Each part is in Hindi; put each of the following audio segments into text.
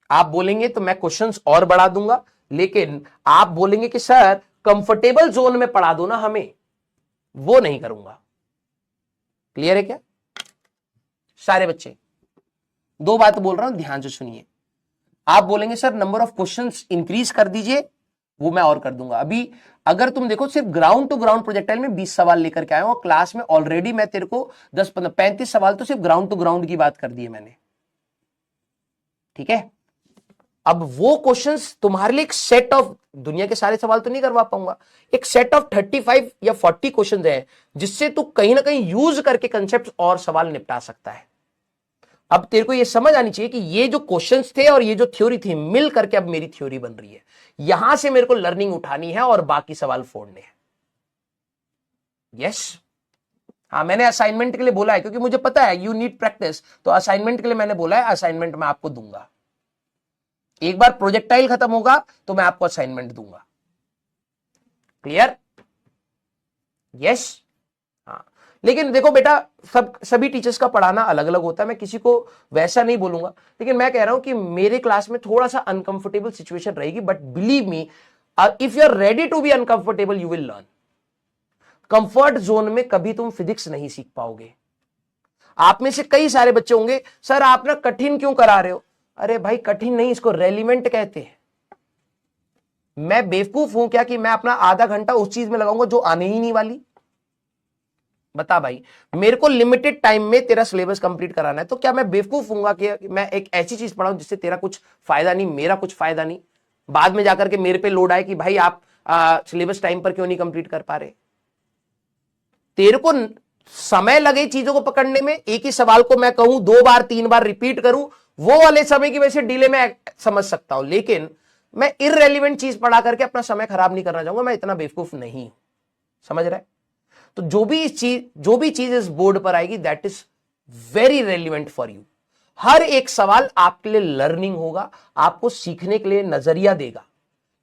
आप बोलेंगे तो मैं क्वेश्चंस और बढ़ा दूंगा, लेकिन आप बोलेंगे कि सर कंफर्टेबल जोन में पढ़ा दो ना हमें, वो नहीं करूंगा। क्लियर है क्या सारे बच्चे? दो बात बोल रहा हूं, ध्यान से सुनिए। आप बोलेंगे sir number of questions increase कर दीजिए, वो मैं और कर दूंगा। अभी अगर तुम देखो सिर्फ ग्राउंड टू ग्राउंड प्रोजेक्टाइल में 20 सवाल लेकर के आया हूं, और क्लास में ऑलरेडी मैं तेरे को 10 15 35 सवाल तो सिर्फ ग्राउंड टू ग्राउंड की बात कर दी है मैंने। ठीक है, अब वो क्वेश्चंस तुम्हारे लिए एक सेट ऑफ, दुनिया के सारे सवाल तो नहीं करवा पाऊंगा, एक सेट ऑफ 35 या 40 क्वेश्चंस है जिससे तू कहीं ना कहीं यूज करके कंसेप्ट और सवाल निपटा सकता है। अब तेरे को ये समझ आनी चाहिए कि ये जो क्वेश्चंस थे और ये जो थ्योरी थी मिल करके अब मेरी थ्योरी बन रही है, यहां से मेरे को लर्निंग उठानी है और बाकी सवाल फोड़ने हैं। यस, हाँ मैंने असाइनमेंट के लिए बोला है क्योंकि मुझे पता है यू नीड प्रैक्टिस, तो असाइनमेंट के लिए मैंने बोला है असाइनमेंट मैं आपको दूंगा। एक बार प्रोजेक्टाइल खत्म होगा तो मैं आपको असाइनमेंट दूंगा। क्लियर? यस। हाँ, लेकिन देखो बेटा सभी टीचर्स का पढ़ाना अलग अलग होता है, मैं किसी को वैसा नहीं बोलूंगा, लेकिन मैं कह रहा हूं कि मेरे क्लास में थोड़ा सा अनकंफर्टेबल सिचुएशन रहेगी, but believe me if you are ready to be uncomfortable you will learn. Comfort zone में कभी तुम फिजिक्स नहीं सीख पाओगे। आप में से कई सारे बच्चे होंगे सर आप ना कठिन क्यों करा रहे हो, अरे भाई कठिन नहीं, इसको रेलिवेंट कहते हैं। मैं बेवकूफ हूं क्या कि मैं अपना आधा घंटा उस चीज में लगाऊंगा जो आने ही नहीं वाली? बता भाई, मेरे को लिमिटेड टाइम में तेरा सिलेबस कंप्लीट कराना है, तो क्या मैं बेवकूफ हूंगा कि मैं एक ऐसी चीज पढ़ाऊं जिससे तेरा कुछ फायदा नहीं, मेरा कुछ फायदा नहीं, बाद में जाकर के मेरे पे लोड आए कि भाई आप सिलेबस टाइम पर क्यों नहीं कंप्लीट कर पा रहे? तेरे को समय लगे चीजों को पकड़ने में, एक ही सवाल को मैं कहूं 2 बार 3 बार रिपीट करूं, वो वाले समय की वजह से डिले में समझ सकता हूं, लेकिन मैं इररेलेवेंट चीज पढ़ा करके अपना समय खराब नहीं करना चाहूंगा, मैं इतना बेवकूफ नहीं हूं। समझ रहा है? तो जो भी चीज इस बोर्ड पर आएगी that is very relevant for you. हर एक सवाल आपके लिए लर्निंग होगा, आपको सीखने के लिए नजरिया देगा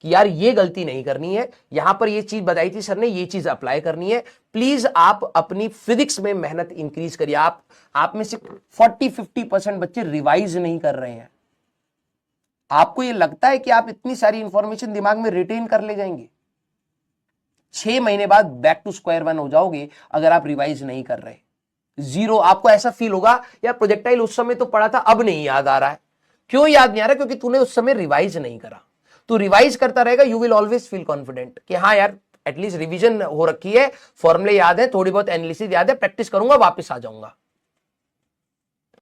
कि यार ये गलती नहीं करनी है, यहां पर ये चीज बताई थी सर ने, ये चीज अप्लाई करनी है। प्लीज आप अपनी फिजिक्स में मेहनत इंक्रीज करिए। आप में से 40-50% बच्चे रिवाइज नहीं कर रहे हैं। आपको ये लगता है कि आप इतनी सारी इंफॉर्मेशन दिमाग में रिटेन कर ले जाएंगे? 6 महीने बाद बैक टू स्क्वायर वन हो जाओगे अगर आप रिवाइज नहीं कर रहे। जीरो। आपको ऐसा फील होगा यार प्रोजेक्टाइल उस समय तो पढ़ा था अब नहीं याद आ रहा है। क्यों याद नहीं आ रहा? क्योंकि तूने उस समय रिवाइज नहीं करा। तू रिवाइज करता रहेगा, you will always feel confident कि हाँ यार एटलीस्ट रिवीजन हो रखी है, फॉर्मूले याद है, थोड़ी बहुत एनालिसिस याद है, प्रैक्टिस करूंगा वापस आ जाऊंगा।